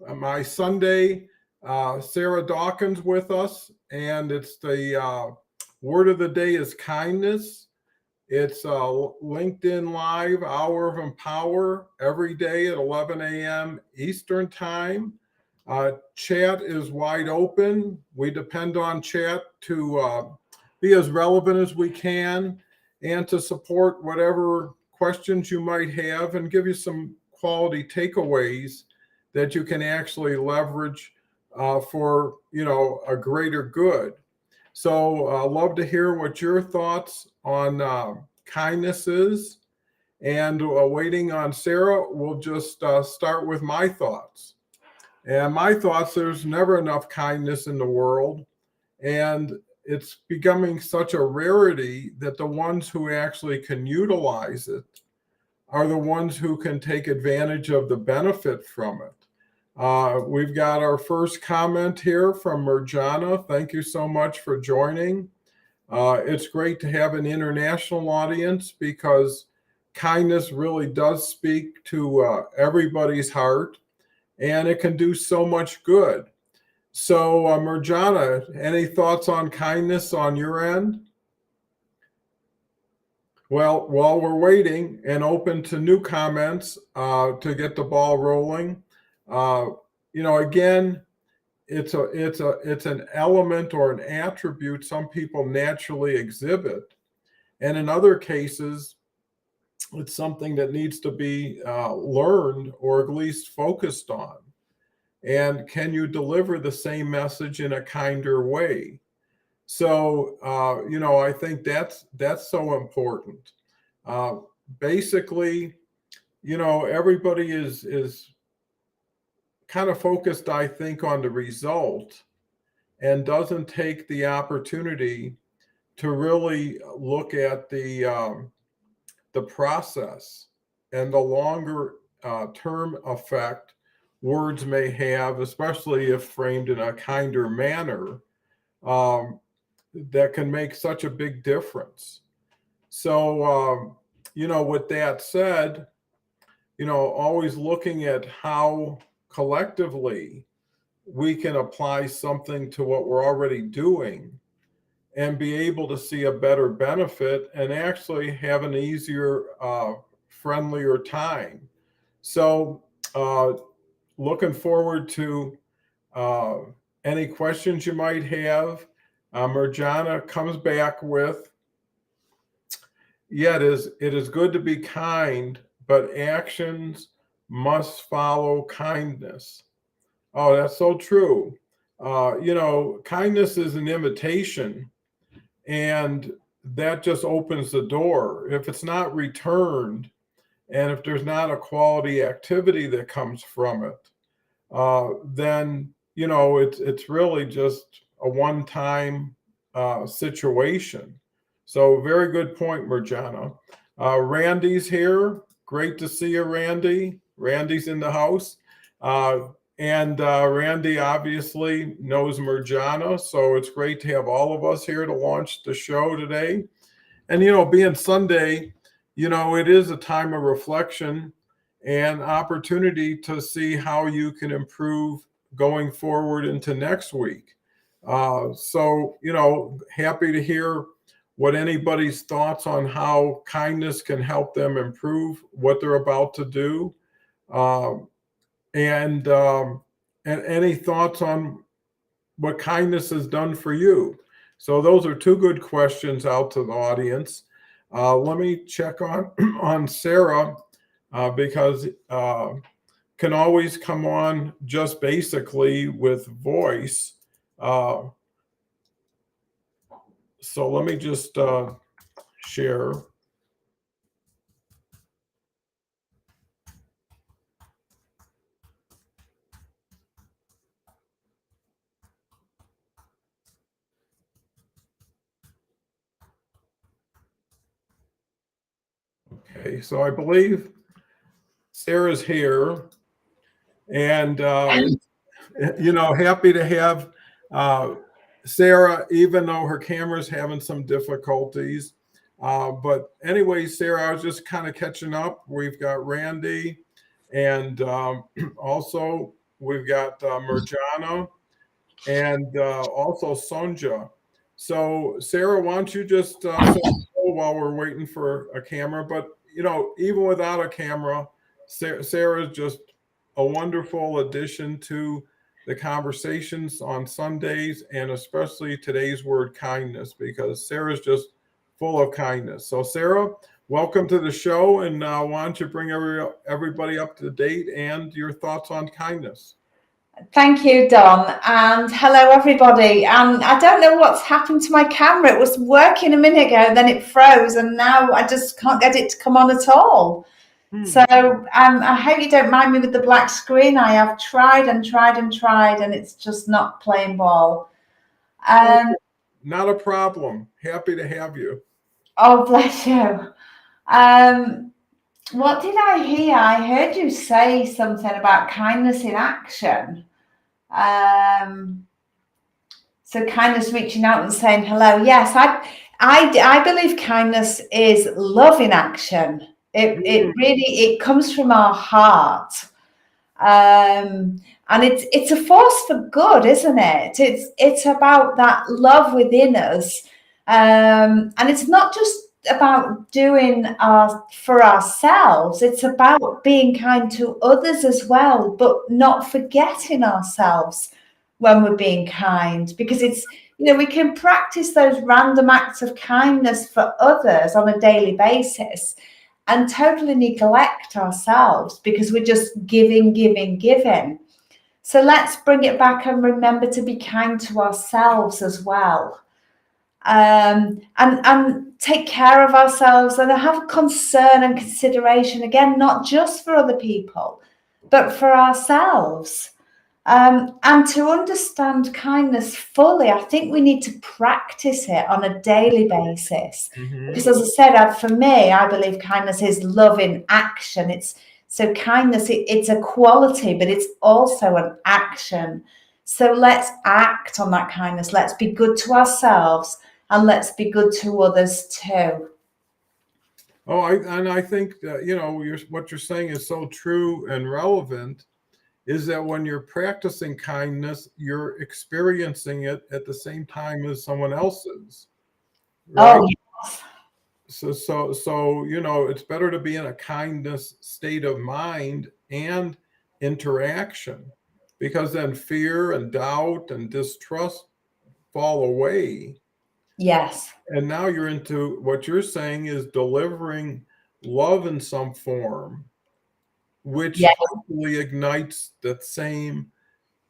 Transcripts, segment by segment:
my Sunday, Sarah Dawkins with us, and it's the word of the day is kindness. It's LinkedIn Live Hour of Empower every day at 11 a.m. Eastern Time. Chat is wide open. We depend on chat to be as relevant as we can and to support whatever questions you might have and give you some quality takeaways that you can actually leverage for a greater good. So love to hear what your thoughts on kindness is. And waiting on Sarah, we'll just start with my thoughts. And my thoughts, there's never enough kindness in the world. And it's becoming such a rarity that the ones who actually can utilize it are the ones who can take advantage of the benefit from it. We've got our first comment here from Merjana. Thank you so much for joining. It's great to have an international audience because kindness really does speak to everybody's heart and it can do so much good. So, Merjana, any thoughts on kindness on your end? Well, while we're waiting and open to new comments to get the ball rolling, again, it's an element or an attribute some people naturally exhibit, and in other cases, it's something that needs to be learned or at least focused on. And can you deliver the same message in a kinder way? So, I think that's so important. Uh, Basically, everybody is kind of focused, I think, on the result and doesn't take the opportunity to really look at the process and the longer term effect words may have, especially if framed in a kinder manner, um, that can make such a big difference. So, with that said, always looking at how collectively we can apply something to what we're already doing and be able to see a better benefit and actually have an easier, friendlier time. So, looking forward to uh, any questions you might have. Merjana comes back with, yeah, it is good to be kind, but actions must follow kindness. Oh, that's so true. Kindness is an invitation, and that just opens the door. If it's not returned, and if there's not a quality activity that comes from it, then it's really just a one-time situation. So very good point, Merjana. Randy's here. Great to see you, Randy. Randy's in the house. And Randy obviously knows Merjana, so it's great to have all of us here to launch the show today. And, being Sunday, it is a time of reflection and opportunity to see how you can improve going forward into next week. So, happy to hear what anybody's thoughts on how kindness can help them improve what they're about to do. Um, and any thoughts on what kindness has done for you? So those are two good questions out to the audience. Let me check on on Sarah because can always come on just basically with voice. Uh, so let me just share. Okay, so I believe Sarah's here, and happy to have uh, Sarah, even though her camera's having some difficulties. But anyway, Sarah, I was just kind of catching up. We've got Randy, and also we've got Mirjana, and also Sonja. So Sarah, why don't you just say hello while we're waiting for a camera? But even without a camera, Sarah is just a wonderful addition to the conversations on Sundays, and especially today's word, kindness, because Sarah's just full of kindness. So Sarah, welcome to the show, and why don't you bring everybody up to date and your thoughts on kindness? Thank you, Don, and hello everybody. I don't know what's happened to my camera. It was working a minute ago, then it froze, and now I just can't get it to come on at all. So I hope you don't mind me with the black screen. I have tried and tried and tried, and it's just not playing ball. Not a problem. Happy to have you. Oh, bless you. What did I hear? I heard you say something about kindness in action. So kindness reaching out and saying hello. Yes, I believe kindness is love in action. It comes from our heart. And it's a force for good, isn't it? It's about that love within us. And it's not just about doing for ourselves. It's about being kind to others as well, but not forgetting ourselves when we're being kind, because it's, we can practice those random acts of kindness for others on a daily basis and totally neglect ourselves because we're just giving. So let's bring it back and remember to be kind to ourselves as well. And take care of ourselves and have concern and consideration, again, not just for other people, but for ourselves. And to understand kindness fully, I think we need to practice it on a daily basis. Because as I said, for me, I believe kindness is love in action. So kindness, it's a quality, but it's also an action. So let's act on that kindness. Let's be good to ourselves, and let's be good to others too. Oh, I think what you're saying is so true and relevant, is that when you're practicing kindness, you're experiencing it at the same time as someone else's. Right? Oh, yes. So it's better to be in a kindness state of mind and interaction, because then fear and doubt and distrust fall away. Yes. And now you're into what you're saying is delivering love in some form, which hopefully ignites that same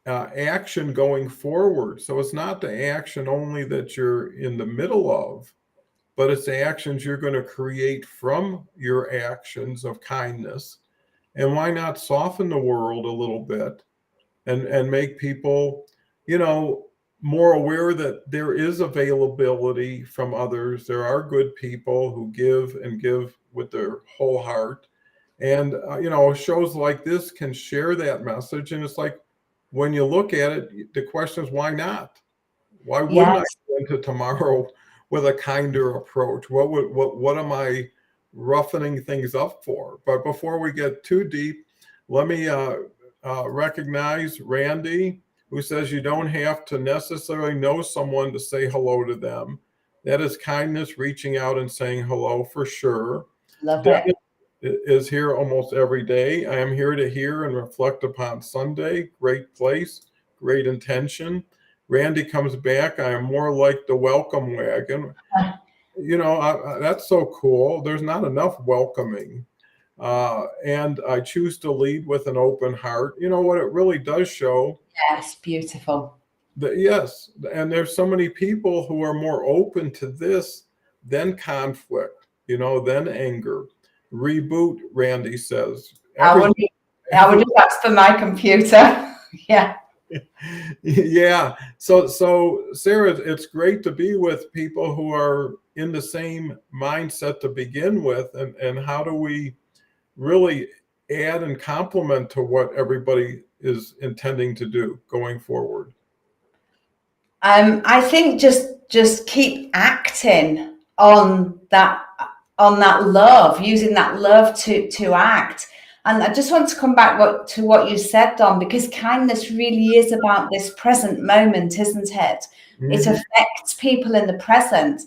action going forward. So it's not the action only that you're in the middle of, but it's the actions you're going to create from your actions of kindness. And why not soften the world a little bit and make people, more aware that there is availability from others. There are good people who give and give with their whole heart. And, shows like this can share that message. And it's like, when you look at it, the question is, why not? Why wouldn't I go into tomorrow with a kinder approach? What am I roughening things up for? But before we get too deep, let me recognize Randy, who says you don't have to necessarily know someone to say hello to them. That is kindness, reaching out and saying hello for sure. Love it. Is here almost every day. I am here to hear and reflect upon Sunday. Great place, great intention. Randy comes back. I am more like the welcome wagon. That's so cool. There's not enough welcoming. And I choose to lead with an open heart. What it really does show. Yes, beautiful. Yes. And there's so many people who are more open to this than conflict, than anger. Reboot, Randy says. I wonder if that's for my computer. Yeah. Yeah. So Sarah, it's great to be with people who are in the same mindset to begin with. And how do we really add and complement to what everybody is intending to do going forward? I think just keep acting on that love, using that love to act. And I just want to come back to what you said, Don, because kindness really is about this present moment, isn't it? It affects people in the present,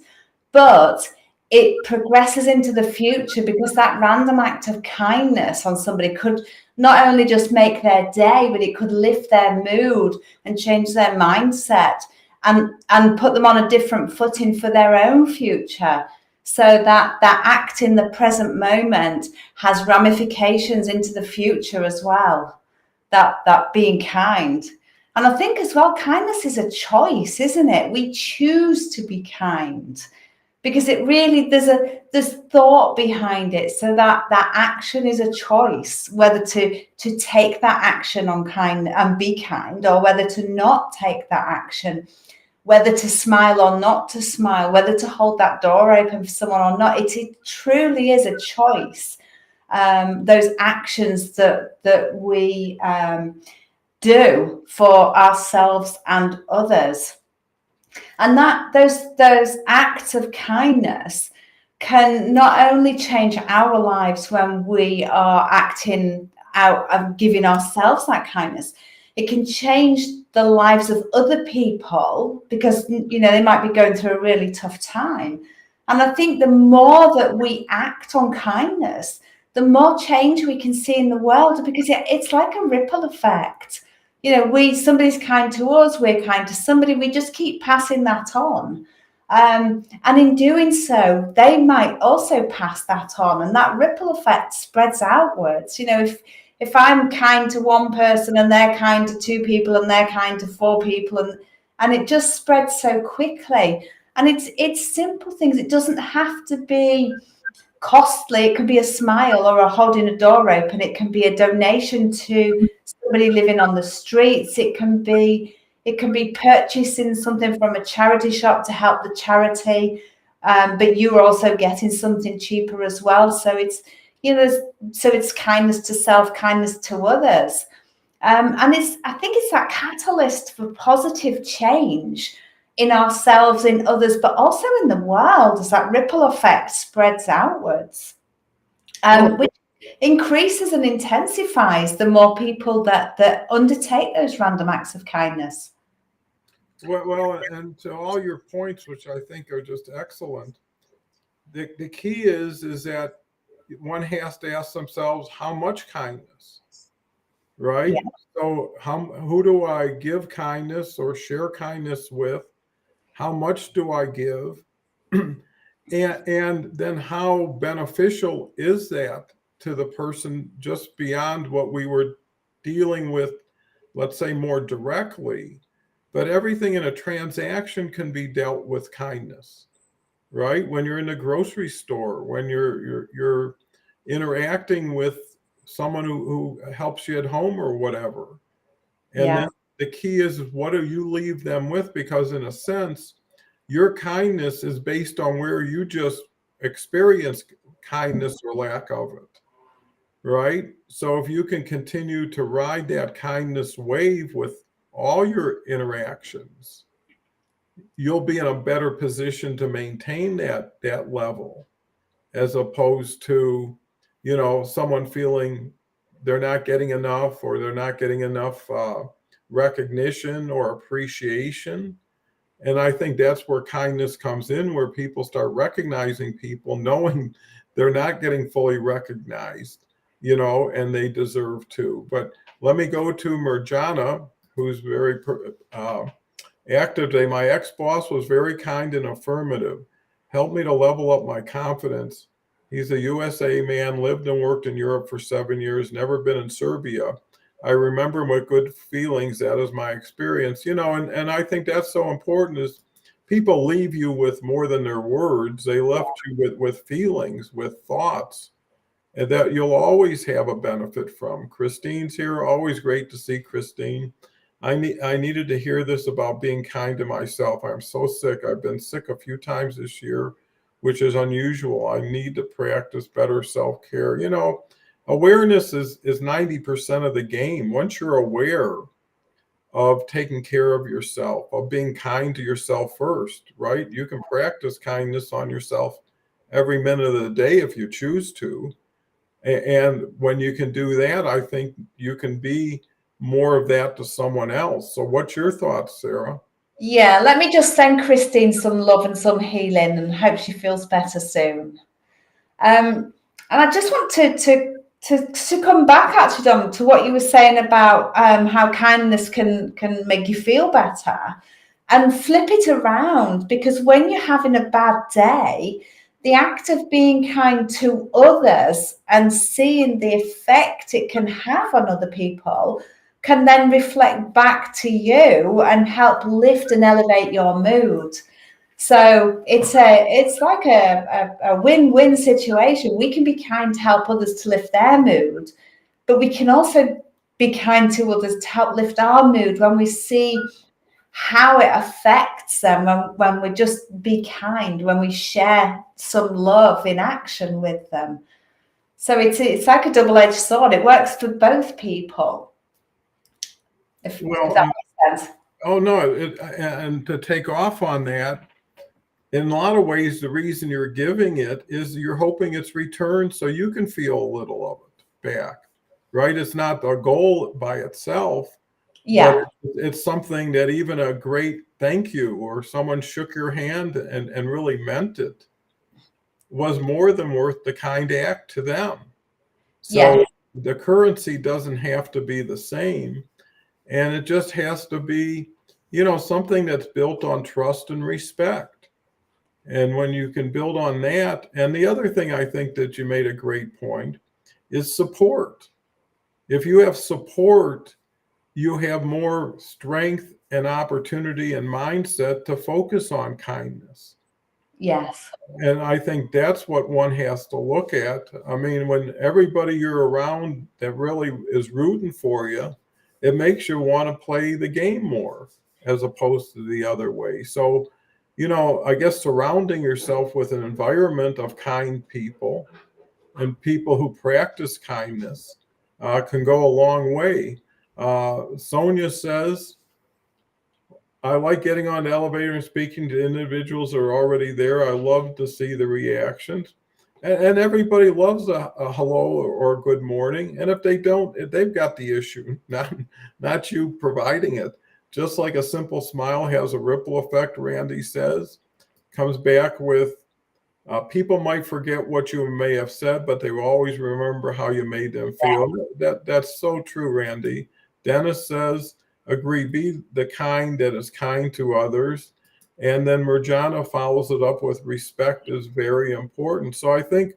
but it progresses into the future, because that random act of kindness on somebody could not only just make their day, but it could lift their mood and change their mindset and put them on a different footing for their own future. So that act in the present moment has ramifications into the future as well. That being kind. And I think as well, kindness is a choice, isn't it? We choose to be kind, because it really, there's thought behind it. So that action is a choice, whether to take that action on kind and be kind, or whether to not take that action, whether to smile or not to smile, whether to hold that door open for someone or not. It truly is a choice. Those actions that we do for ourselves and others. And that those acts of kindness can not only change our lives when we are acting out and giving ourselves that kindness, it can change the lives of other people, because they might be going through a really tough time. And I think the more that we act on kindness, the more change we can see in the world, because it's like a ripple effect. Somebody's kind to us, we're kind to somebody, we just keep passing that on. And in doing so, they might also pass that on, and that ripple effect spreads outwards. If I'm kind to one person and they're kind to two people and they're kind to four people, and it just spreads so quickly. And it's simple things. It doesn't have to be costly. It could be a smile or a holding a door open. It can be a donation to somebody living on the streets. It can be purchasing something from a charity shop to help the charity, but you're also getting something cheaper as well. So it's it's kindness to self, kindness to others, and I think it's that catalyst for positive change in ourselves, in others, but also in the world, as that ripple effect spreads outwards, which increases and intensifies the more people that undertake those random acts of kindness. Well, and to all your points, which I think are just excellent, the key is that one has to ask themselves, how much kindness, right? Yeah. So who do I give kindness or share kindness with? How much do I give? and then how beneficial is that to the person, just beyond what we were dealing with, let's say, more directly? But everything in a transaction can be dealt with kindness, right? When you're in the grocery store, when you're interacting with someone who helps you at home or whatever. And then the key is, what do you leave them with? Because in a sense, your kindness is based on where you just experienced kindness or lack of it, right? So if you can continue to ride that kindness wave with all your interactions, you'll be in a better position to maintain that level, as opposed to, someone feeling they're not getting enough, or they're not getting enough recognition or appreciation. And I think that's where kindness comes in, where people start recognizing people, knowing they're not getting fully recognized, and they deserve to. But let me go to Mirjana, who's very active today. My ex-boss was very kind and affirmative, helped me to level up my confidence. He's a USA man, lived and worked in Europe for 7 years, never been in Serbia. I remember him with good feelings. That is my experience, and I think that's so important, is people leave you with more than their words. They left you with feelings, with thoughts, and that you'll always have a benefit from. Christine's here. Always great to see Christine. I needed to hear this about being kind to myself. I'm so sick. I've been sick a few times this year, which is unusual. I need to practice better self-care. Awareness is 90% of the game. Once you're aware of taking care of yourself, of being kind to yourself first, right? You can practice kindness on yourself every minute of the day if you choose to. And when you can do that, I think you can be more of that to someone else. So what's your thoughts, Sarah? Yeah, let me just send Christine some love and some healing and hope she feels better soon. And I just want to come back actually, Dom, to what you were saying about how kindness can make you feel better, and flip it around, because when you're having a bad day, the act of being kind to others and seeing the effect it can have on other people can then reflect back to you and help lift and elevate your mood. So it's like a win-win situation. We can be kind to help others to lift their mood, but we can also be kind to others to help lift our mood when we see how it affects them, when we just be kind, when we share some love in action with them. So it's like a double-edged sword. It works for both people. If that makes sense. Oh no, and to take off on that, in a lot of ways, the reason you're giving it is you're hoping it's returned so you can feel a little of it back, right? It's not a goal by itself, Yeah. but it's something that even a great thank you or someone shook your hand and really meant it was more than worth the kind act to them. So the currency doesn't have to be the same, and it just has to be, something that's built on trust and respect. And when you can build on that, and the other thing I think that you made a great point is support. If you have support, you have more strength and opportunity and mindset to focus on kindness. Yes. And I think that's what one has to look at. I mean, when everybody you're around that really is rooting for you, it makes you want to play the game more as opposed to the other way. So, I guess surrounding yourself with an environment of kind people and people who practice kindness can go a long way. Sonia says, I like getting on the elevator and speaking to individuals who are already there. I love to see the reactions. And everybody loves a hello or a good morning. And if they don't, they've got the issue, not you providing it. Just like a simple smile has a ripple effect, Randy says, comes back with people might forget what you may have said, but they will always remember how you made them feel. That's so true, Randy. Dennis says, agree, be the kind that is kind to others. And then Mirjana follows it up with respect is very important. So I think,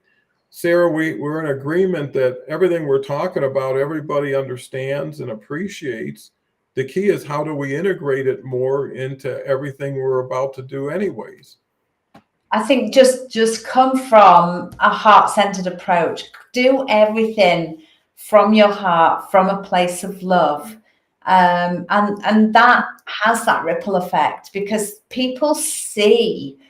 Sarah, we're in agreement that everything we're talking about, everybody understands and appreciates. The key is how do we integrate it more into everything we're about to do anyways? I think just come from a heart-centered approach. Do everything from your heart, from a place of love. And that has that ripple effect, because people see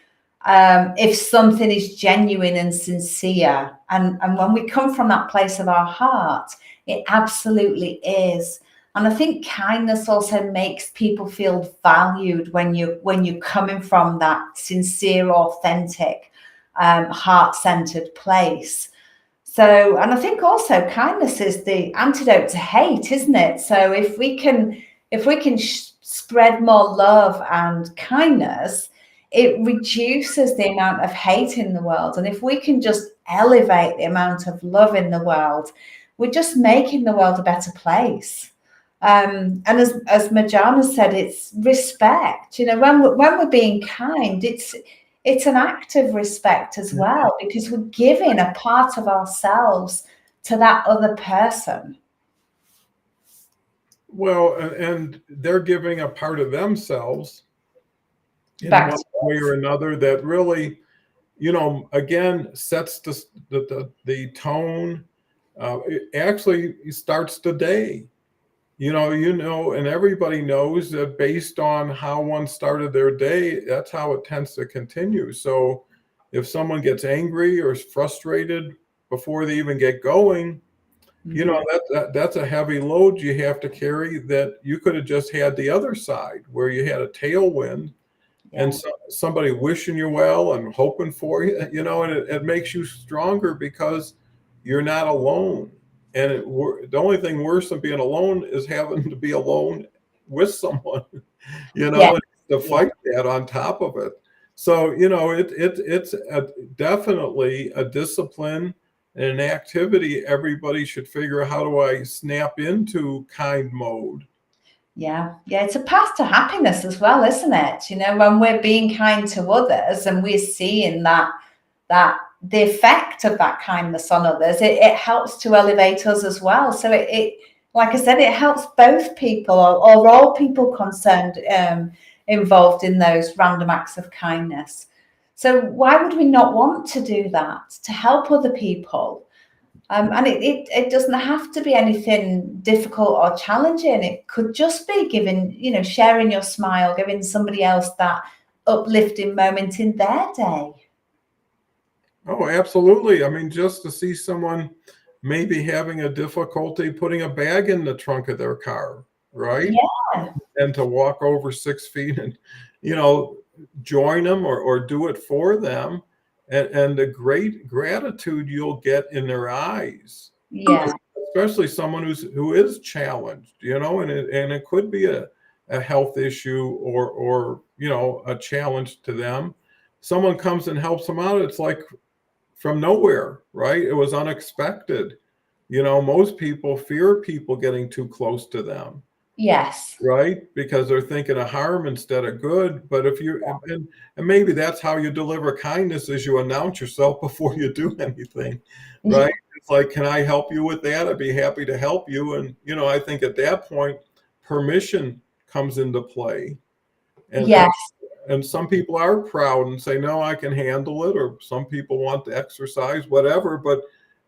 if something is genuine and sincere. And when we come from that place of our heart, it absolutely is. And I think kindness also makes people feel valued when you're coming from that sincere, authentic, heart-centered place. So, and I think also kindness is the antidote to hate, isn't it? So if we can spread more love and kindness, it reduces the amount of hate in the world. And if we can just elevate the amount of love in the world, we're just making the world a better place. And as Mirjana said, it's respect. When we're being kind, it's an act of respect as well, because we're giving a part of ourselves to that other person. Well, and they're giving a part of themselves in Back one way or another that really, again, sets the tone. It actually starts the day. And everybody knows that based on how one started their day, that's how it tends to continue. So if someone gets angry or is frustrated before they even get going, that's a heavy load you have to carry that you could have just had the other side where you had a tailwind and somebody wishing you well and hoping for you, and it makes you stronger because you're not alone. And the only thing worse than being alone is having to be alone with someone, Yeah. and to fight that on top of it. So, it's definitely a discipline and an activity everybody should figure out, how do I snap into kind mode? Yeah, it's a path to happiness as well, isn't it? When we're being kind to others and we're seeing that the effect of that kindness on others, it helps to elevate us as well. So it like I said, it helps both people, or all people concerned, involved in those random acts of kindness. So why would we not want to do that, to help other people? And it doesn't have to be anything difficult or challenging. It could just be giving, sharing your smile, giving somebody else that uplifting moment in their day. Oh, absolutely. I mean, just to see someone maybe having a difficulty putting a bag in the trunk of their car, right? Yeah. And to walk over 6 feet and, you know, join them or do it for them, and the great gratitude you'll get in their eyes. Yeah. Especially someone who is challenged, and it could be a health issue or a challenge to them. Someone comes and helps them out. It's like from nowhere, right? It was unexpected. Most people fear people getting too close to them, Yes. right? Because they're thinking of harm instead of good. But if you and maybe that's how you deliver kindness, is you announce yourself before you do anything, right? It's like, can I help you with that? I'd be happy to help you. And I think at that point, permission comes into play. And Yes. and some people are proud and say, no, I can handle it. Or some people want to exercise, whatever. But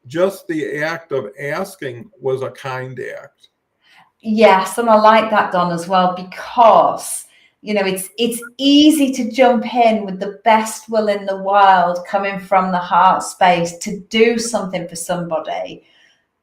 just the act of asking was a kind act. Yes, and I like that, Don, as well, because it's easy to jump in with the best will in the world, coming from the heart space, to do something for somebody,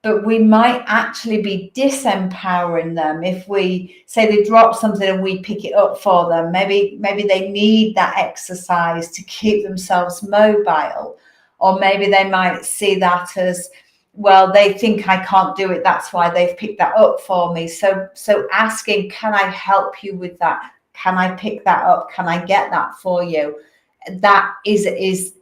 but we might actually be disempowering them if we say they drop something and we pick it up for them. Maybe they need that exercise to keep themselves mobile, or maybe they might see that as, well, they think I can't do it, that's why they've picked that up for me. So asking, can I help you with that? Can I pick that up? Can I get that for you? That is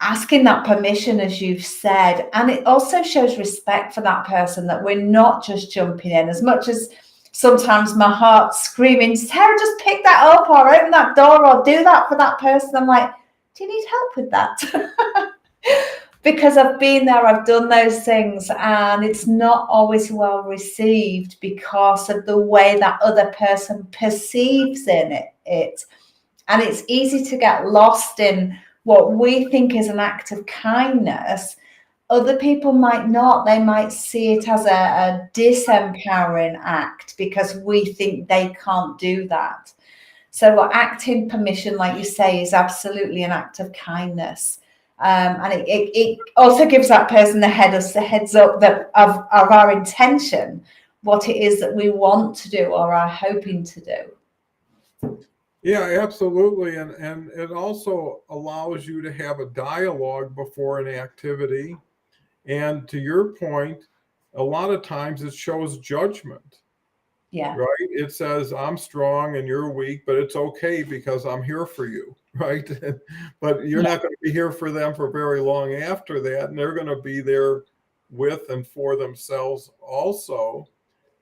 asking that permission, as you've said. And it also shows respect for that person, that we're not just jumping in. As much as sometimes my heart's screaming, Sarah, just pick that up or open that door or do that for that person, I'm like, do you need help with that? Because I've been there, I've done those things, and it's not always well received because of the way that other person perceives it. And it's easy to get lost in what we think is an act of kindness. Other people might not. They might see it as a disempowering act because we think they can't do that. So acting permission, like you say, is absolutely an act of kindness. And it also gives that person the heads up that of our intention, what it is that we want to do or are hoping to do. Yeah, absolutely. And it also allows you to have a dialogue before an activity. And to your point, a lot of times it shows judgment. Yeah. Right? It says, I'm strong and you're weak, but it's okay because I'm here for you, right? But you're not going to be here for them for very long after that. And they're going to be there with and for themselves also.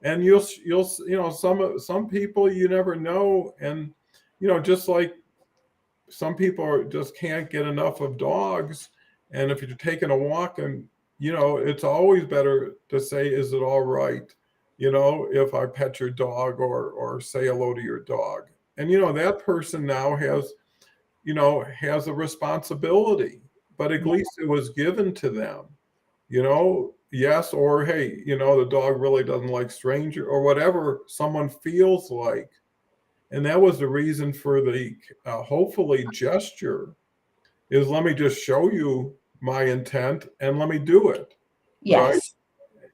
And you'll some people you never know. And just like some people just can't get enough of dogs. And if you're taking a walk, and it's always better to say, is it all right, if I pet your dog or say hello to your dog? And that person now has a responsibility, but at least it was given to them. Yes, or hey, the dog really doesn't like stranger, or whatever someone feels like. And that was the reason for the hopefully gesture, is let me just show you my intent and let me do it. Yes. Right.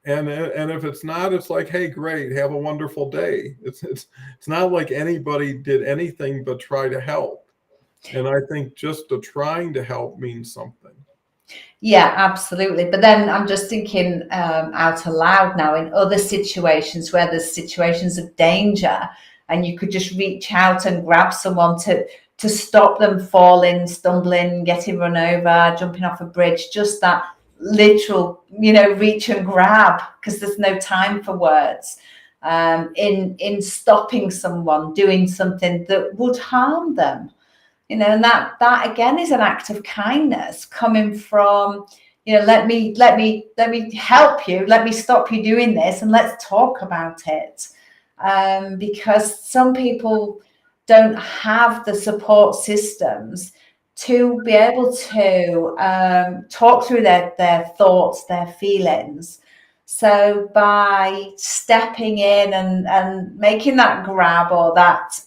And if it's not, it's like, hey, great, have a wonderful day. It's not like anybody did anything but try to help. And I think just the trying to help means something. Yeah, absolutely. But then I'm just thinking out aloud now, in other situations where there's situations of danger, and you could just reach out and grab someone to stop them falling, stumbling, getting run over, jumping off a bridge. Just that literal, reach and grab, because there's no time for words. In stopping someone doing something that would harm them. And that again is an act of kindness coming from, let me help you, let me stop you doing this, and let's talk about it. Because some people don't have the support systems to be able to talk through their thoughts, their feelings. So by stepping in and making that grab or that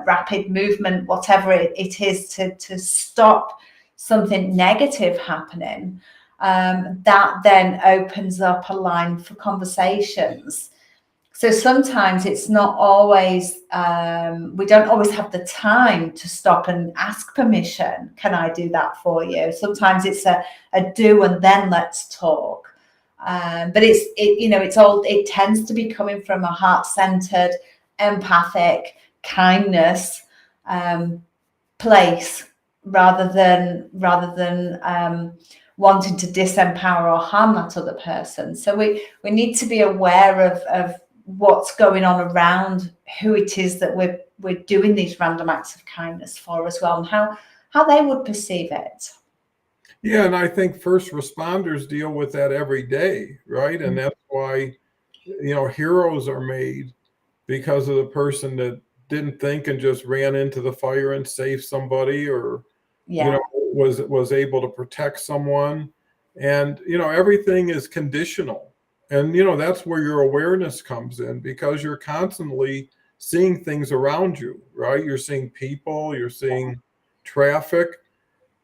rapid movement, whatever it is, to stop something negative happening, that then opens up a line for conversations. So sometimes it's not always, we don't always have the time to stop and ask permission. Can I do that for you? Sometimes it's a do and then let's talk. But it tends to be coming from a heart-centered, empathic, kindness place, rather than wanting to disempower or harm that other person. So we need to be aware of what's going on around who it is that we're doing these random acts of kindness for as well, and how they would perceive it. Yeah, and I think first responders deal with that every day, right? And that's why, heroes are made, because of the person that didn't think and just ran into the fire and saved somebody, or was able to protect someone. And everything is conditional. And that's where your awareness comes in, because you're constantly seeing things around you, right? You're seeing people, you're seeing traffic,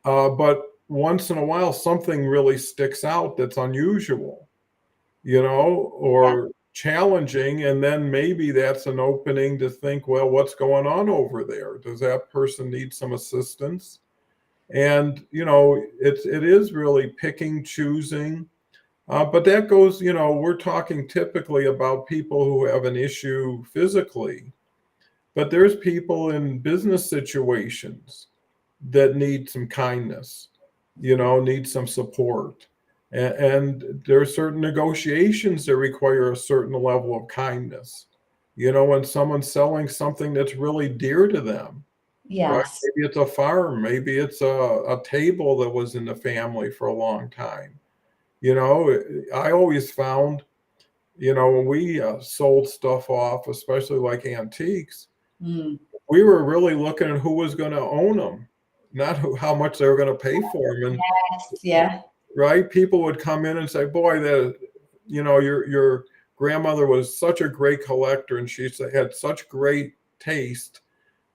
but once in a while something really sticks out that's unusual, or challenging, and then maybe that's an opening to think, well, what's going on over there? Does that person need some assistance? And it is really picking, choosing, but that goes, we're talking typically about people who have an issue physically, but there's people in business situations that need some kindness, need some support. And there are certain negotiations that require a certain level of kindness. When someone's selling something that's really dear to them, right? Yes. Maybe it's a farm, maybe it's a table that was in the family for a long time. I always found, when we sold stuff off, especially like antiques, we were really looking at who was going to own them, not how much they were going to pay for them. And yeah. right, people would come in and say, boy, your grandmother was such a great collector, and she had such great taste,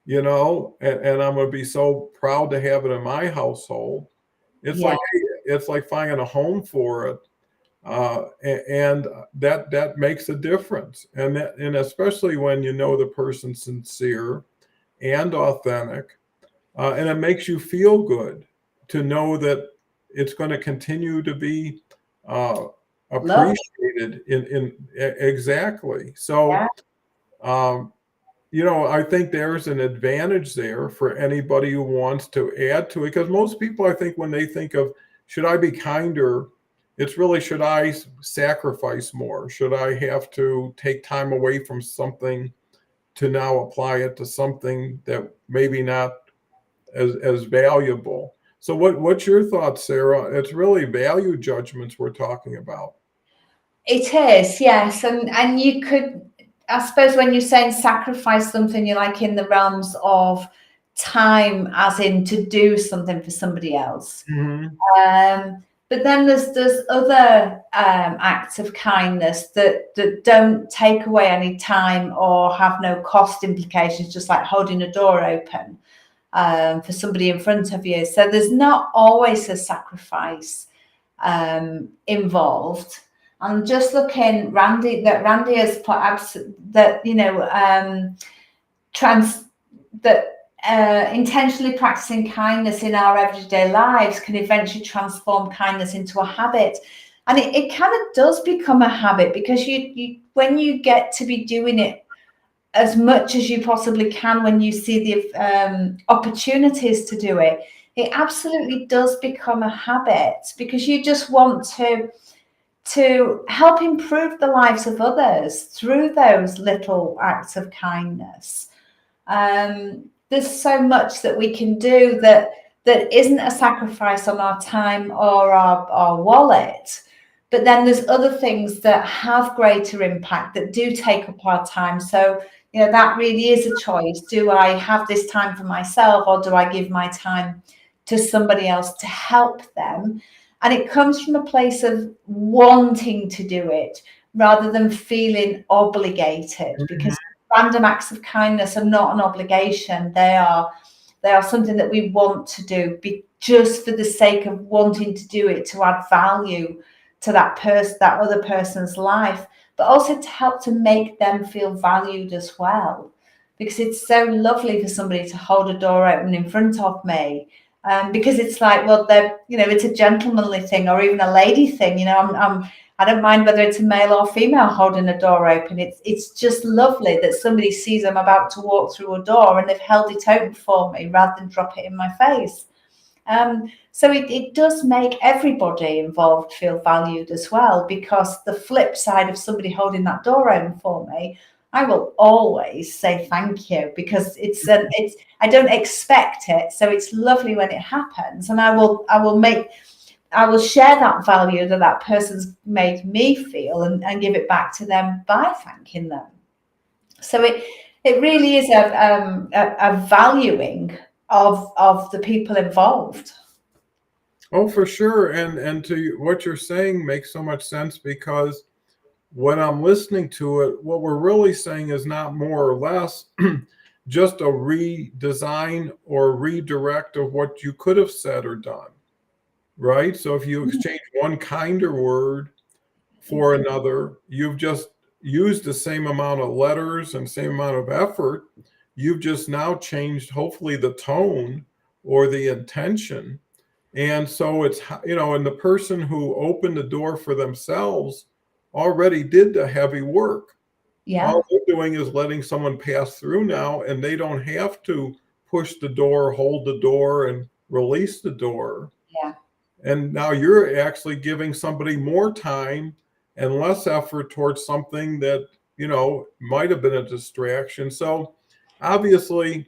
and I'm going to be so proud to have it in my household. It's like finding a home for it. And that makes a difference. And especially when the person's sincere and authentic, and it makes you feel good to know that it's going to continue to be appreciated in exactly. So, I think there's an advantage there for anybody who wants to add to it, because most people, I think, when they think of, should I be kinder, it's really, should I sacrifice more? Should I have to take time away from something to now apply it to something that maybe not as valuable? So what's your thoughts, Sarah? It's really value judgments we're talking about. It is, yes. And you could, I suppose, when you're saying sacrifice something, you're like in the realms of time, as in to do something for somebody else. Mm-hmm. But then there's other acts of kindness that don't take away any time or have no cost implications, just like holding a door open for somebody in front of you. So there's not always a sacrifice involved. I'm just looking, Randy has put that intentionally practicing kindness in our everyday lives can eventually transform kindness into a habit. And it kind of does become a habit, because you when you get to be doing it as much as you possibly can, when you see the opportunities to do it, it absolutely does become a habit, because you just want to help improve the lives of others through those little acts of kindness. There's so much that we can do that isn't a sacrifice on our time or our wallet. But then there's other things that have greater impact, that do take up our time. So, that really is a choice. Do I have this time for myself, or do I give my time to somebody else to help them? And it comes from a place of wanting to do it rather than feeling obligated, because random acts of kindness are not an obligation. They are something that we want to do, just for the sake of wanting to do it, to add value to that other person's life, but also to help to make them feel valued as well. Because it's so lovely for somebody to hold a door open in front of me, because it's like, well, it's a gentlemanly thing, or even a lady thing. I don't mind whether it's a male or female holding a door open. It's just lovely that somebody sees I'm about to walk through a door and they've held it open for me rather than drop it in my face. So it does make everybody involved feel valued as well, because the flip side of somebody holding that door open for me, I will always say thank you, because I don't expect it. So it's lovely when it happens, and I will share that value that person's made me feel, and give it back to them by thanking them. So it really is a valuing of the people involved. Oh, for sure. And to what you're saying makes so much sense, because when I'm listening to it, what we're really saying is not more or less just a redesign or redirect of what you could have said or done, right? So if you exchange one kinder word for another, you've just used the same amount of letters and same amount of effort. You've just now changed, hopefully, the tone or the intention. And so it's, and the person who opened the door for themselves already did the heavy work. Yeah. All they're doing is letting someone pass through now, and they don't have to push the door, hold the door, and release the door. Yeah. And now you're actually giving somebody more time and less effort towards something that, might have been a distraction. So obviously,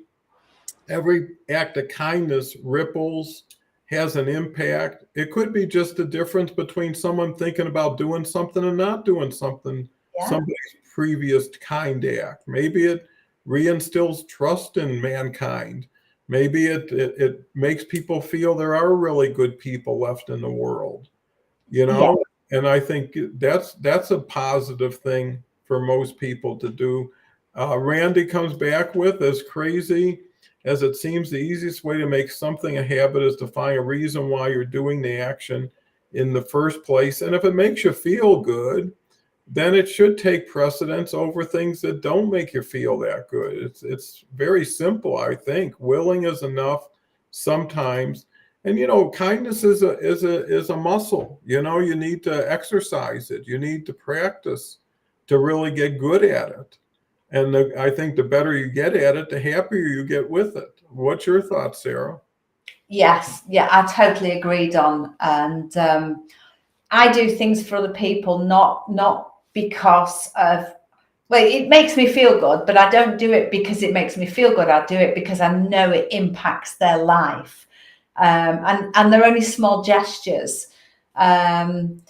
every act of kindness ripples, has an impact. It could be just the difference between someone thinking about doing something and not doing something, somebody's previous kind act. Maybe it reinstills trust in mankind. Maybe it makes people feel there are really good people left in the world, And I think that's a positive thing for most people to do. Randy comes back with, as crazy as it seems, the easiest way to make something a habit is to find a reason why you're doing the action in the first place. And if it makes you feel good, then it should take precedence over things that don't make you feel that good. It's very simple, I think. Willing is enough sometimes. And kindness is a muscle. You need to exercise it. You need to practice to really get good at it. And I think the better you get at it, the happier you get with it. What's your thoughts, Sarah? Yes, yeah, I totally agree, Don. And I do things for other people, not because of, well, it makes me feel good, but I don't do it because it makes me feel good. I do it because I know it impacts their life. And they're only small gestures. But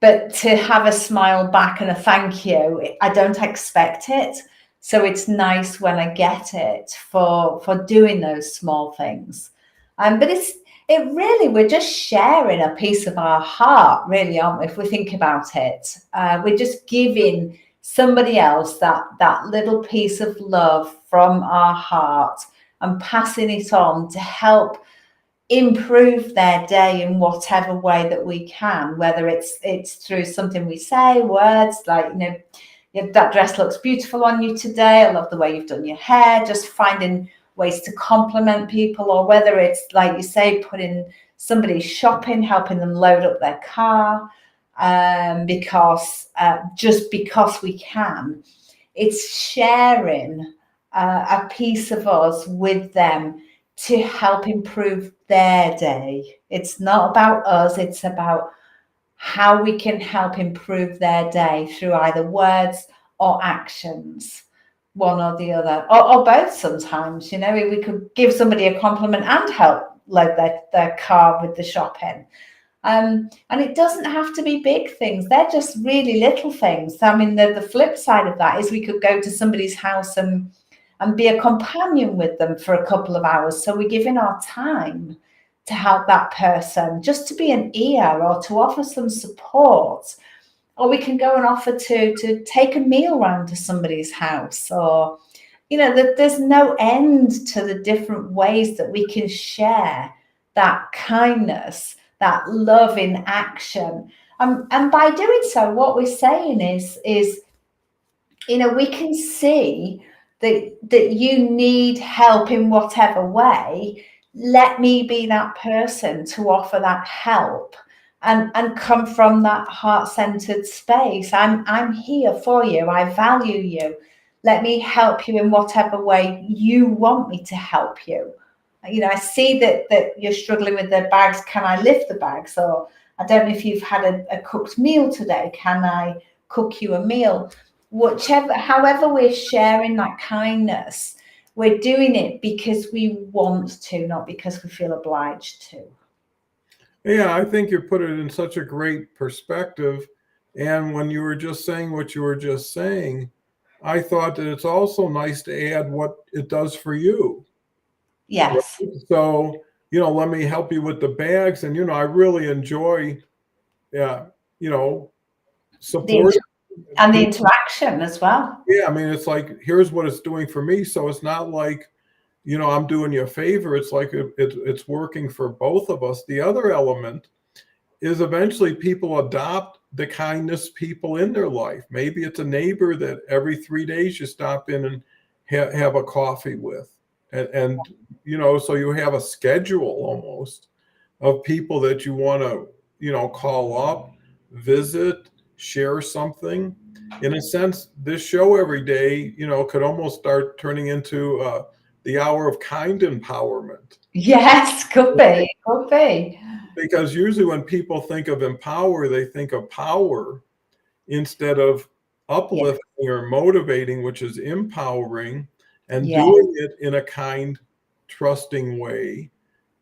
to have a smile back and a thank you, I don't expect it. So it's nice when I get it for doing those small things. But we're just sharing a piece of our heart, really, aren't we? If we think about it, we're just giving somebody else that little piece of love from our heart and passing it on to help improve their day in whatever way that we can, whether it's through something we say, words like, that dress looks beautiful on you today. I love the way you've done your hair. Just finding ways to compliment people, or whether it's, like you say, putting somebody shopping, helping them load up their car, because just because we can. It's sharing a piece of us with them to help improve their day. It's not about us, it's about how we can help improve their day through either words or actions, one or the other, or both sometimes. You know, we could give somebody a compliment and help load their car with the shopping. And it doesn't have to be big things. They're just really little things. I mean, the flip side of that is we could go to somebody's house and be a companion with them for a couple of hours. So we're giving our time to help that person, just to be an ear or to offer some support. Or we can go and offer to take a meal round to somebody's house, or, you know, that there's no end to the different ways that we can share that kindness, that love in action. And by doing so, what we're saying is, you know, we can see that you need help in whatever way. Let me be that person to offer that help, and come from that heart-centered space. I'm here for you. I value you. Let me help you in whatever way you want me to help you. You know, I see that you're struggling with the bags. Can I lift the bags? Or I don't know if you've had a cooked meal today. Can I cook you a meal? However we're sharing that kindness, we're doing it because we want to, not because we feel obliged to. Yeah, I think you put it in such a great perspective. And when you were just saying what you were just saying, I thought that it's also nice to add what it does for you. Yes. Right? So, you know, let me help you with the bags. And, you know, I really enjoy, you know, support. And the interaction as well. Yeah, I mean, it's like, here's what it's doing for me. So it's not like, you know, I'm doing you a favor. It's like it's working for both of us. The other element is eventually people adopt the kindness people in their life. Maybe it's a neighbor that every 3 days you stop in and have a coffee with. And, you know, so you have a schedule almost of people that you want to, you know, call up, visit, share something. In a sense, this show every day, you know, could almost start turning into the hour of kind empowerment. Yes, could be. Because usually when people think of empower, they think of power instead of uplifting or motivating, which is empowering, and doing it in a kind, trusting way,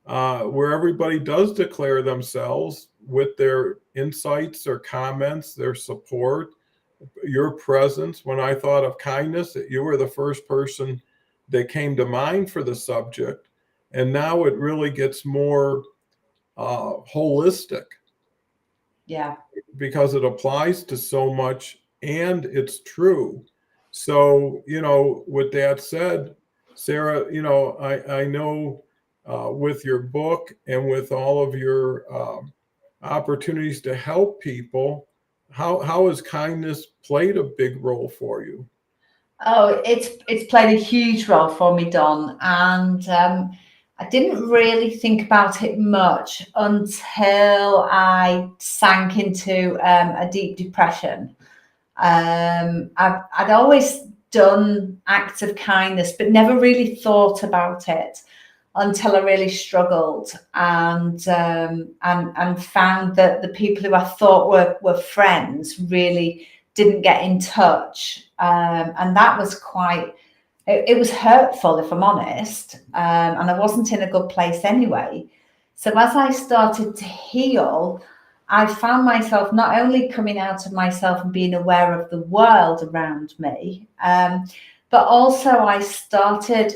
where everybody does declare themselves with their insights, their comments, their support, your presence. When I thought of kindness, you were the first person that came to mind for the subject. And now it really gets more holistic. Yeah. Because it applies to so much and it's true. So, you know, with that said, Sarah, you know, I know with your book and with all of your opportunities to help people, how has kindness played a big role for you? Oh, it's played a huge role for me, Don, and I didn't really think about it much until I sank into a deep depression. I'd always done acts of kindness, but never really thought about it until I really struggled, and found that the people who I thought were friends really didn't get in touch, and that was quite. It was hurtful, if I'm honest, and I wasn't in a good place anyway. So as I started to heal, I found myself not only coming out of myself and being aware of the world around me, but also I started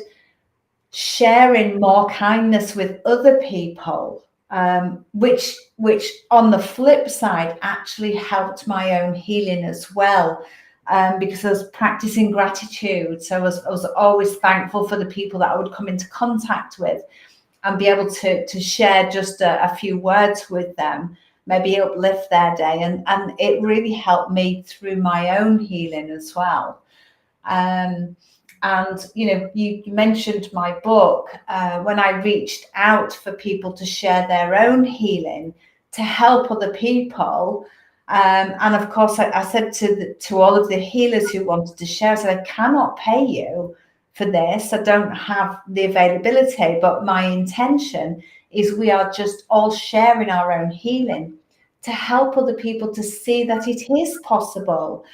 sharing more kindness with other people, which on the flip side actually helped my own healing as well, because I was practicing gratitude. So I was always thankful for the people that I would come into contact with and be able to share just a few words with them, maybe uplift their day. And it really helped me through my own healing as well. And, you mentioned my book. When I reached out for people to share their own healing to help other people, and of course, I said to all of the healers who wanted to share, I said, I cannot pay you for this. I don't have the availability, but my intention is we are just all sharing our own healing to help other people to see that it is possible.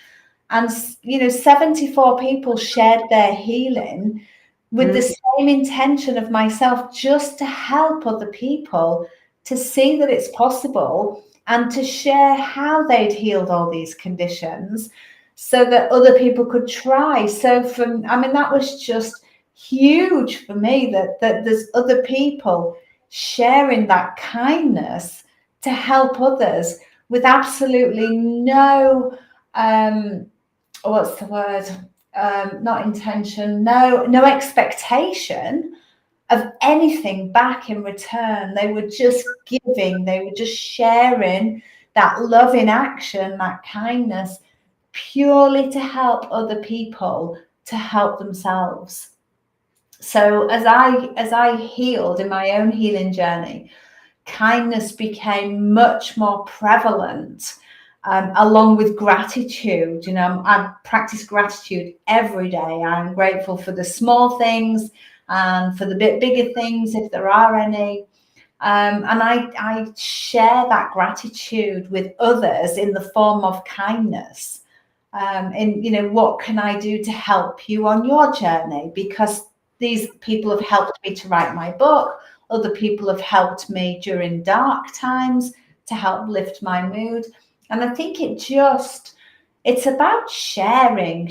And 74 people shared their healing with the same intention of myself, just to help other people to see that it's possible and to share how they'd healed all these conditions so that other people could try. So that was just huge for me, that there's other people sharing that kindness to help others with absolutely no what's the word? Not intention, no expectation of anything back in return. They were just giving, they were just sharing that love in action, that kindness, purely to help other people to help themselves. So as I healed in my own healing journey, kindness became much more prevalent. Along with gratitude. I practice gratitude every day. I'm grateful for the small things and for the bit bigger things, if there are any. And I share that gratitude with others in the form of kindness. What can I do to help you on your journey? Because these people have helped me to write my book. Other people have helped me during dark times to help lift my mood. And I think it's about sharing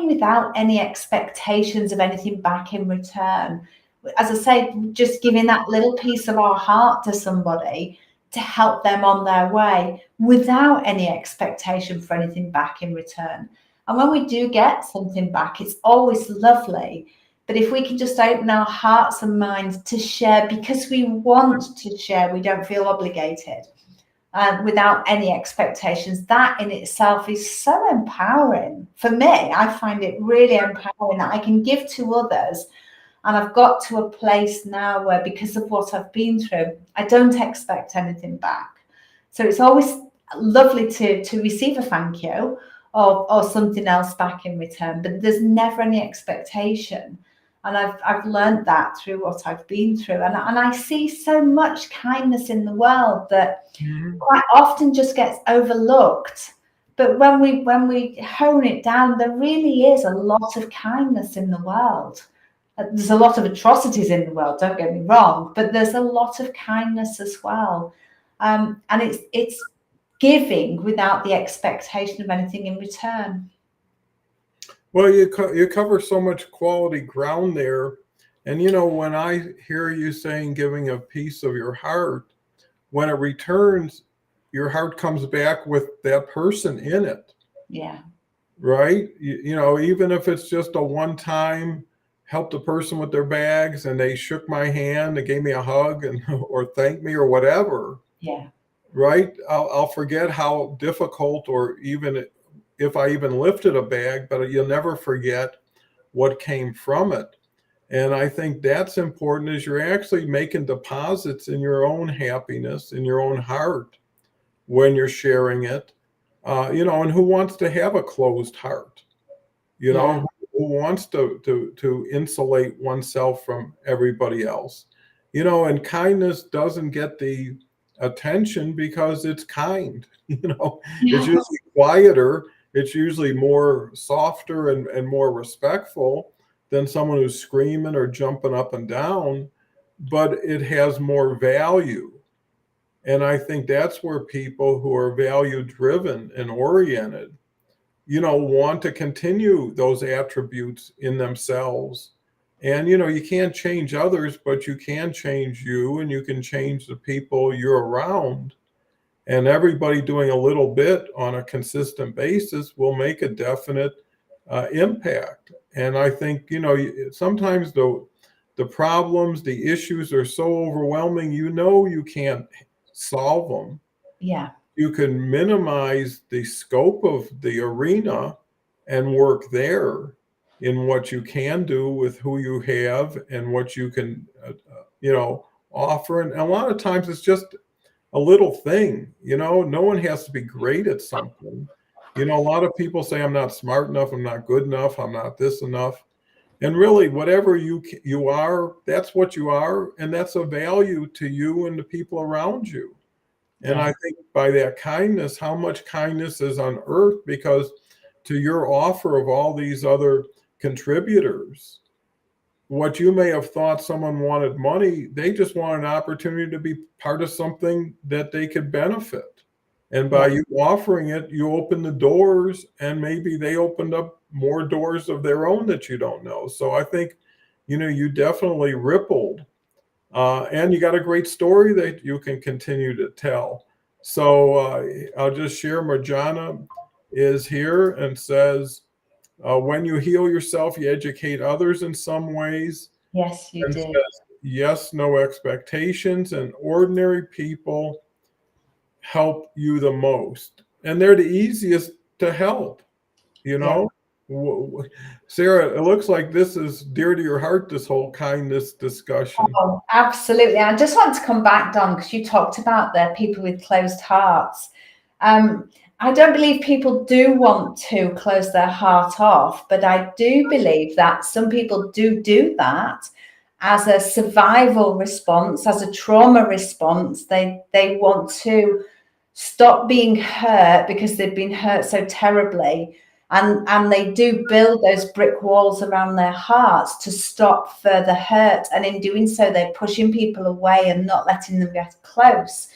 without any expectations of anything back in return. As I say, just giving that little piece of our heart to somebody to help them on their way without any expectation for anything back in return. And when we do get something back, it's always lovely. But if we can just open our hearts and minds to share because we want to share, we don't feel obligated. Without any expectations, that in itself is so empowering. For me, I find it really empowering that I can give to others. And I've got to a place now where, because of what I've been through, I don't expect anything back. So it's always lovely to receive a thank you or something else back in return, but there's never any expectation. And I've learned that through what I've been through. And I see so much kindness in the world that quite often just gets overlooked. But when we hone it down, there really is a lot of kindness in the world. There's a lot of atrocities in the world, don't get me wrong, but there's a lot of kindness as well. And it's giving without the expectation of anything in return. Well, you cover so much quality ground there. And, when I hear you saying giving a piece of your heart, when it returns, your heart comes back with that person in it. Yeah. Right? Even if it's just a one-time, helped a person with their bags and they shook my hand, they gave me a hug or thanked me or whatever. Yeah. Right? I'll forget how difficult, or even if I even lifted a bag, but you'll never forget what came from it. And I think that's important, is you're actually making deposits in your own happiness, in your own heart when you're sharing it. And who wants to have a closed heart? Yeah. Who wants to insulate oneself from everybody else? And kindness doesn't get the attention because it's kind. It's usually quieter. It's usually more softer and more respectful than someone who's screaming or jumping up and down, but it has more value. And I think that's where people who are value driven and oriented, want to continue those attributes in themselves. And, you can't change others, but you can change you, and you can change the people you're around. And everybody doing a little bit on a consistent basis will make a definite impact. And I think, sometimes the problems, the issues are so overwhelming, you can't solve them. Yeah. You can minimize the scope of the arena and work there. in what you can do with who you have and what you can, offer. And a lot of times it's just a little thing, no one has to be great at something. A lot of people say, I'm not smart enough, I'm not good enough, I'm not this enough. And really, whatever you are, that's what you are, and that's a value to you and the people around you. And I think by that kindness, how much kindness is unearthed because to your offer of all these other contributors, what you may have thought someone wanted money, they just want an opportunity to be part of something that they could benefit. And by you offering it, you open the doors, and maybe they opened up more doors of their own that you don't know. So I think, you definitely rippled, and you got a great story that you can continue to tell. So I'll just share. Marjana is here and says, when you heal yourself, you educate others in some ways. Yes, you And do. says, yes, no expectations, and ordinary people help you the most. And they're the easiest to help, you know? Sarah, it looks like this is dear to your heart, this whole kindness discussion. Oh, absolutely. I just want to come back, Don, because you talked about the people with closed hearts. I don't believe people do want to close their heart off, but I do believe that some people do that as a survival response, as a trauma response. They want to stop being hurt because they've been hurt so terribly. And they do build those brick walls around their hearts to stop further hurt. And in doing so, they're pushing people away and not letting them get close.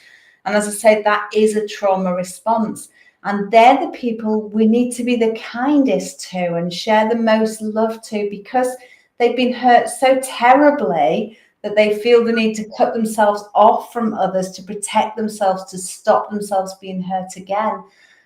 And as I said, that is a trauma response. And they're the people we need to be the kindest to and share the most love to, because they've been hurt so terribly that they feel the need to cut themselves off from others to protect themselves, to stop themselves being hurt again.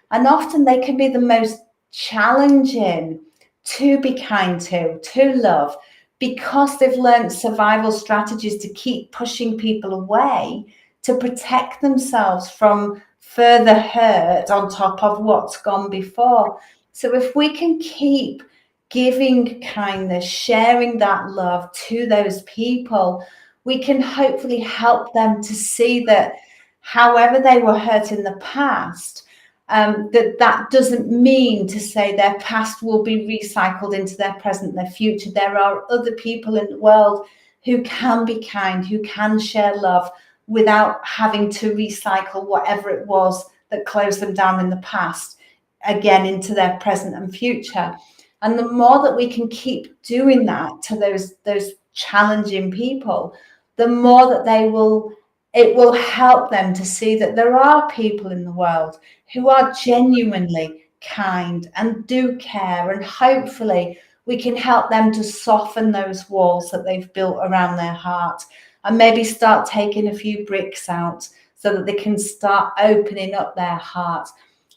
And often they can be the most challenging to be kind to love, because they've learned survival strategies to keep pushing people away to protect themselves from further hurt on top of what's gone before. So if we can keep giving kindness, sharing that love to those people, we can hopefully help them to see that however they were hurt in the past, that doesn't mean to say their past will be recycled into their present, their future. There are other people in the world who can be kind, who can share love without having to recycle whatever it was that closed them down in the past again into their present and future. And the more that we can keep doing that to those challenging people, the more that it will help them to see that there are people in the world who are genuinely kind and do care, and hopefully we can help them to soften those walls that they've built around their heart, and maybe start taking a few bricks out so that they can start opening up their heart.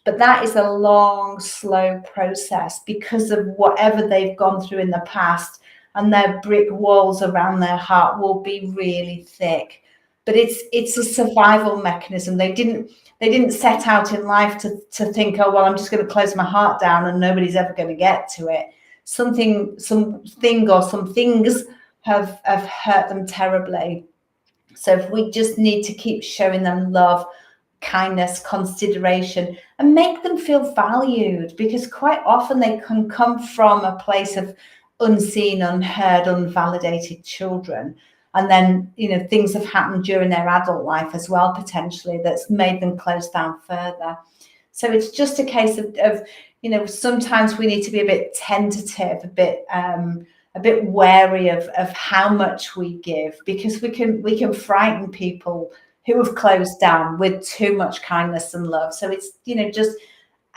But that is a long, slow process because of whatever they've gone through in the past, and their brick walls around their heart will be really thick. But it's a survival mechanism. They didn't set out in life to think, oh, well, I'm just going to close my heart down and nobody's ever going to get to it. Something or some things have hurt them terribly. So if we just need to keep showing them love, kindness, consideration, and make them feel valued, because quite often they can come from a place of unseen, unheard, unvalidated children. And then, things have happened during their adult life as well, potentially, that's made them close down further. So it's just a case of sometimes we need to be a bit tentative, a bit wary of how much we give, because we can frighten people who have closed down with too much kindness and love. So it's, just,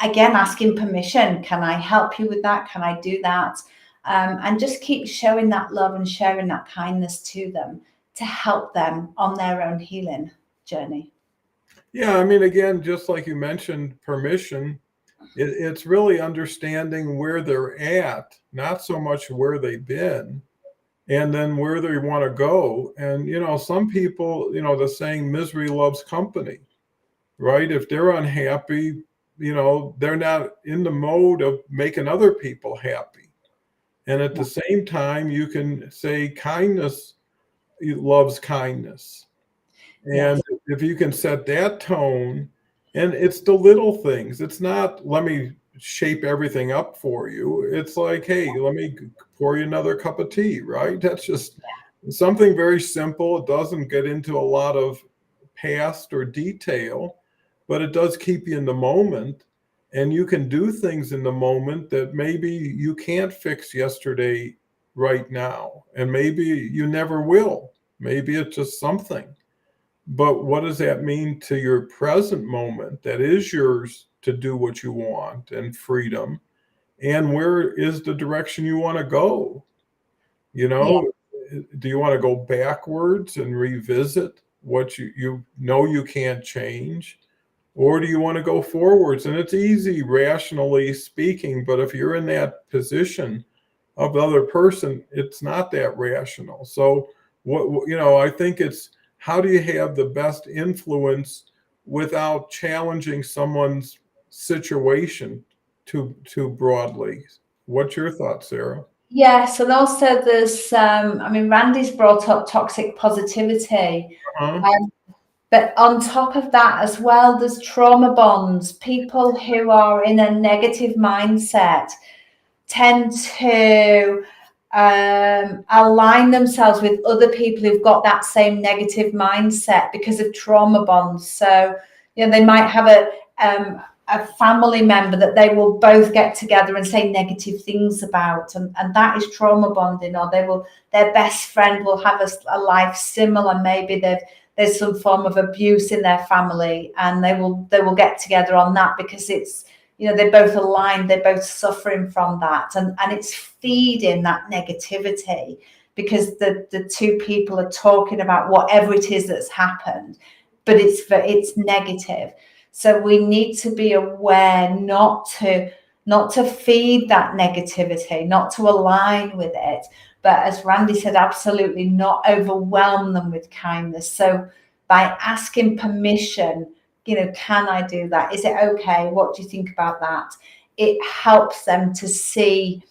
again, asking permission. Can I help you with that? Can I do that? And just keep showing that love and sharing that kindness to them to help them on their own healing journey. Yeah, I mean, again, just like you mentioned, permission, it's really understanding where they're at, not so much where they've been, and then where they want to go. And, some people, the saying, misery loves company, right? If they're unhappy, they're not in the mode of making other people happy. And at the same time, you can say kindness loves kindness. Yes. And if you can set that tone, and it's the little things, it's not, let me shape everything up for you. It's like, hey, let me pour you another cup of tea, right? That's just something very simple. It doesn't get into a lot of past or detail, but it does keep you in the moment. And you can do things in the moment that maybe you can't fix yesterday right now. And maybe you never will. Maybe it's just something. But what does that mean to your present moment that is yours to do what you want and freedom? And where is the direction you want to go? You Yeah. know, do you want to go backwards and revisit what you know you can't change? Or do you want to go forwards? And it's easy, rationally speaking, but if you're in that position of the other person, it's not that rational. So I think it's, how do you have the best influence without challenging someone's situation too broadly? What's your thought, Sarah? Yes, and also there's, I mean, Randy's brought up toxic positivity, Uh-huh. but on top of that as well, there's trauma bonds. People who are in a negative mindset tend to align themselves with other people who've got that same negative mindset because of trauma bonds. So, they might have a family member that they will both get together and say negative things about, and that is trauma bonding. Or their best friend will have a life similar. Maybe there's some form of abuse in their family, and they will get together on that because it's, they're both aligned, they're both suffering from that, and it's feeding that negativity because the two people are talking about whatever it is that's happened, but it's negative. So we need to be aware not to feed that negativity, not to align with it, but as Randy said, absolutely not overwhelm them with kindness. So by asking permission, can I do that? Is it okay? What do you think about that? It helps them to see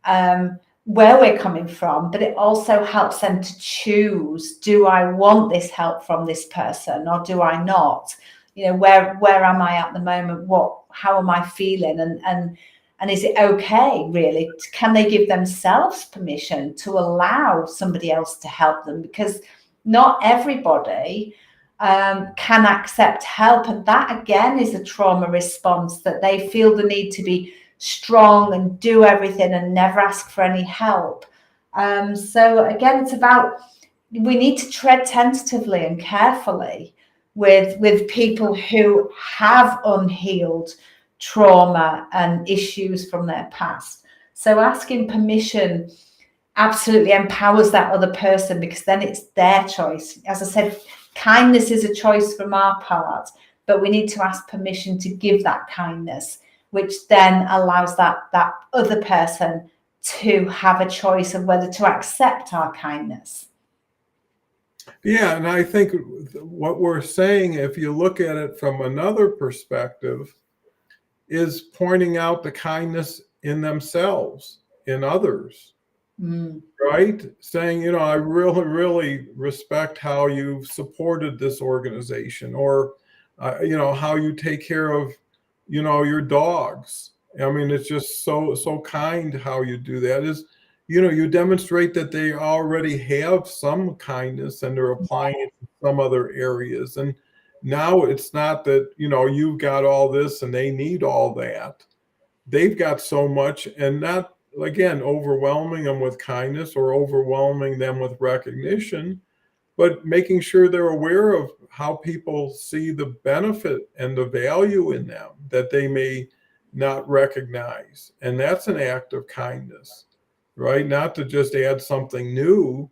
where we're coming from, but it also helps them to choose, do I want this help from this person or do I not? Where am I at the moment? How am I feeling? And is it okay, really? Can they give themselves permission to allow somebody else to help them? Because not everybody can accept help. And that, again, is a trauma response, that they feel the need to be strong and do everything and never ask for any help. So, again, it's about, we need to tread tentatively and carefully with people who have unhealed trauma and issues from their past. So asking permission absolutely empowers that other person, because then it's their choice. As I said, kindness is a choice from our part, but we need to ask permission to give that kindness, which then allows that other person to have a choice of whether to accept our kindness. Yeah, and I think what we're saying, if you look at it from another perspective, is pointing out the kindness in themselves, in others, right? Saying, I really, really respect how you've supported this organization, or, how you take care of, your dogs. I mean, it's just so kind how you do that. Is, you demonstrate that they already have some kindness and they're applying it to some other areas. And now it's not that, you've got all this and they need all that. They've got so much, and not, again, overwhelming them with kindness or overwhelming them with recognition, but making sure they're aware of how people see the benefit and the value in them that they may not recognize. And that's an act of kindness, right? Not to just add something new,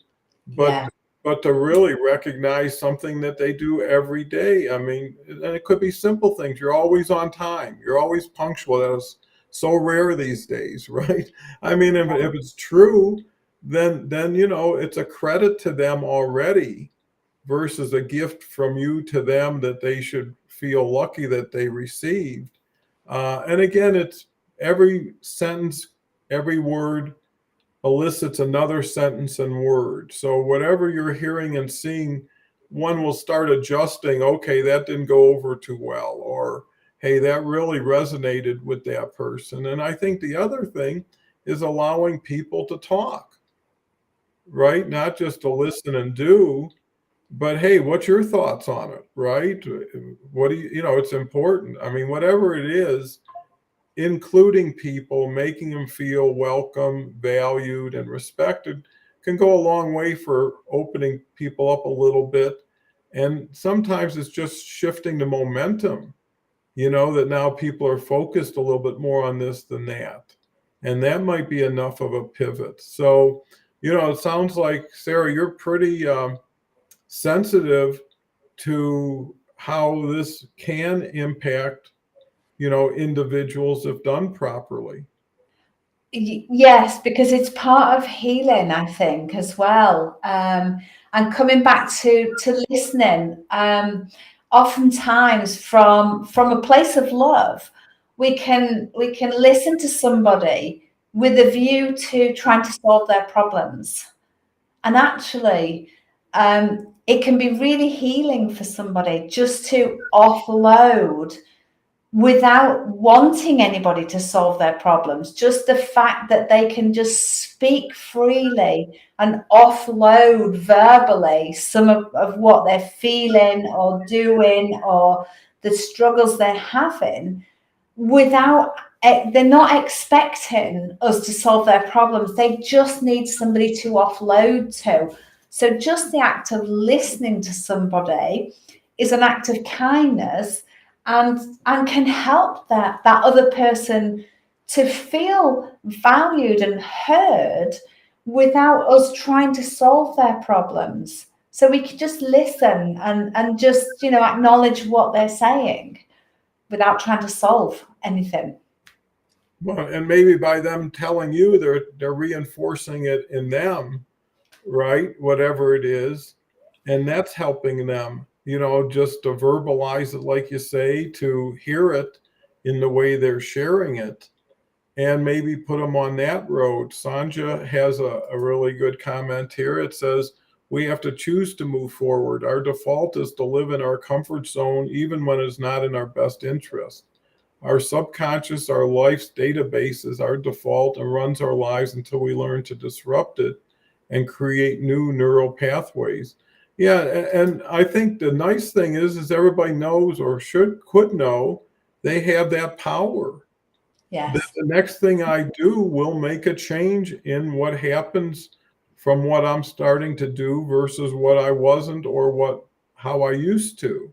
but Yeah. but to really recognize something that they do every day. I mean, and it could be simple things. You're always on time. You're always punctual. That is so rare these days, right? I mean, if it's true, then it's a credit to them already versus a gift from you to them that they should feel lucky that they received. And again, it's every sentence, every word elicits another sentence and word. So whatever you're hearing and seeing, one will start adjusting, okay, that didn't go over too well, or hey, that really resonated with that person. And I think the other thing is allowing people to talk, right? Not just to listen and do, but hey, what's your thoughts on it, right? What do you know, it's important. I mean, whatever it is, including people, making them feel welcome, valued, and respected can go a long way for opening people up a little bit. And sometimes it's just shifting the momentum, that now people are focused a little bit more on this than that. And that might be enough of a pivot. So, it sounds like, Sarah, you're pretty sensitive to how this can impact individuals if done properly. Yes, because it's part of healing, I think, as well. And coming back to listening, oftentimes from a place of love, we can listen to somebody with a view to trying to solve their problems. And actually, it can be really healing for somebody just to offload without wanting anybody to solve their problems. Just the fact that they can just speak freely and offload verbally some of what they're feeling or doing or the struggles they're having without, they're not expecting us to solve their problems. They just need somebody to offload to. So just the act of listening to somebody is an act of kindness and can help that other person to feel valued and heard without us trying to solve their problems. So we can just listen and just, acknowledge what they're saying without trying to solve anything. Well, and maybe by them telling you, they're reinforcing it in them, right? Whatever it is, and that's helping them, just to verbalize it, like you say, to hear it in the way they're sharing it, and maybe put them on that road. Sanja has a really good comment here. It says, we have to choose to move forward. Our default is to live in our comfort zone, even when it's not in our best interest. Our subconscious, our life's database is our default and runs our lives until we learn to disrupt it and create new neural pathways. Yeah, and I think the nice thing is everybody knows or could know they have that power. Yes. The next thing I do will make a change in what happens from what I'm starting to do versus what I wasn't or how I used to.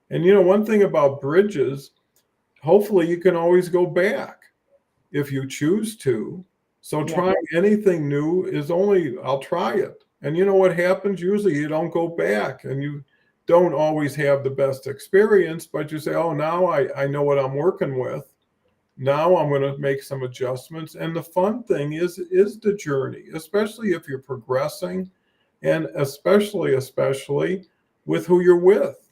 And one thing about bridges, hopefully you can always go back if you choose to. So trying anything new is I'll try it. And you know what happens? Usually you don't go back and you don't always have the best experience, but you say, oh, now I know what I'm working with. Now I'm going to make some adjustments. And the fun thing is the journey, especially if you're progressing and especially with who you're with.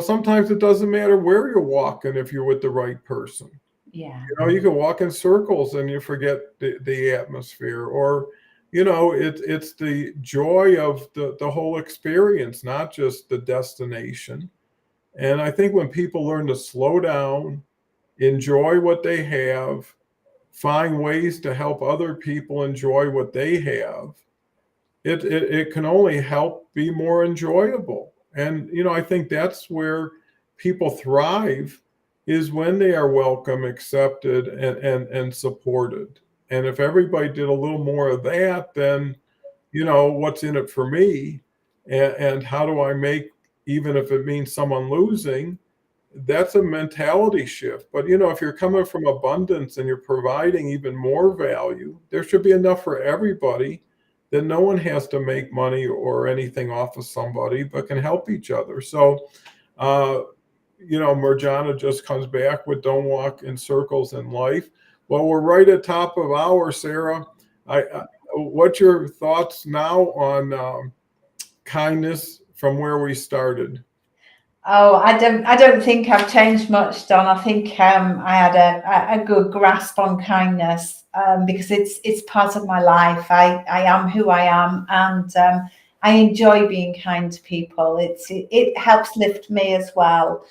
Sometimes it doesn't matter where you're walking if you're with the right person. Yeah. You can walk in circles and you forget the atmosphere, or, it's the joy of the whole experience, not just the destination. And I think when people learn to slow down, enjoy what they have, find ways to help other people enjoy what they have, it can only help be more enjoyable. And, I think that's where people thrive, is when they are welcome, accepted, and supported. And if everybody did a little more of that, then, what's in it for me? And how do I make, even if it means someone losing, that's a mentality shift. But, if you're coming from abundance and you're providing even more value, there should be enough for everybody, that no one has to make money or anything off of somebody, but can help each other. So, Mirjana just comes back with don't walk in circles in life. Well, we're right at top of hour, Sarah. What's your thoughts now on kindness from where we started? Oh, I don't think I've changed much, Don. I think I had a good grasp on kindness because it's part of my life. I am who I am, and I enjoy being kind to people. It helps lift me as well,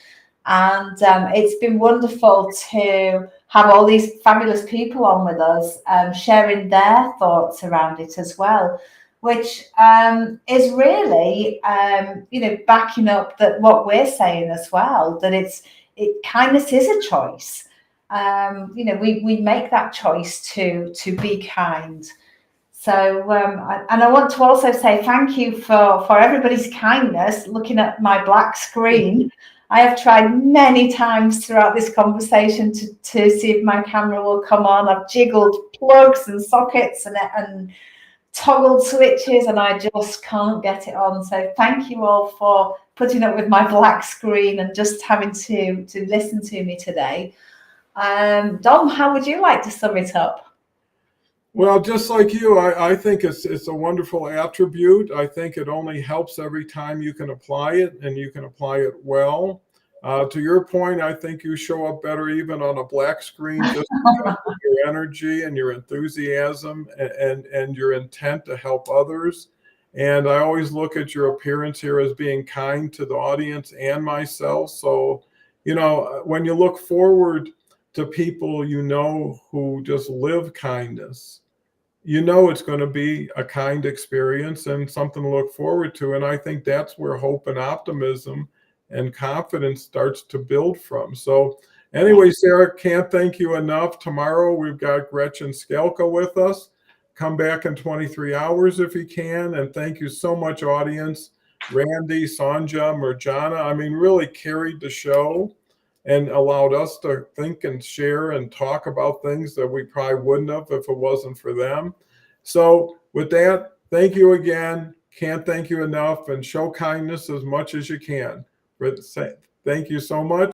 and it's been wonderful to have all these fabulous people on with us, sharing their thoughts around it as well, which is really, backing up that what we're saying as well, that kindness is a choice. We make that choice to be kind. So, and I want to also say thank you for everybody's kindness. Looking at my black screen, I have tried many times throughout this conversation to see if my camera will come on. I've jiggled plugs and sockets and toggled switches, and I just can't get it on. So thank you all for putting up with my black screen and just having to listen to me today. Dom, how would you like to sum it up? Well, just like you, I think it's a wonderful attribute. I think it only helps every time you can apply it, and you can apply it well. To your point, I think you show up better even on a black screen just because of your energy and your enthusiasm and your intent to help others. And I always look at your appearance here as being kind to the audience and myself. So, when you look forward to people who just live kindness, it's going to be a kind experience and something to look forward to. And I think that's where hope and optimism and confidence starts to build from. So anyway, Sarah, can't thank you enough. Tomorrow we've got Gretchen Skelka with us. Come back in 23 hours if you can. And thank you so much, audience. Randy, Sanja, Murjana, really carried the show and allowed us to think and share and talk about things that we probably wouldn't have if it wasn't for them. So with that, thank you again. Can't thank you enough, and show kindness as much as you can. Thank you so much.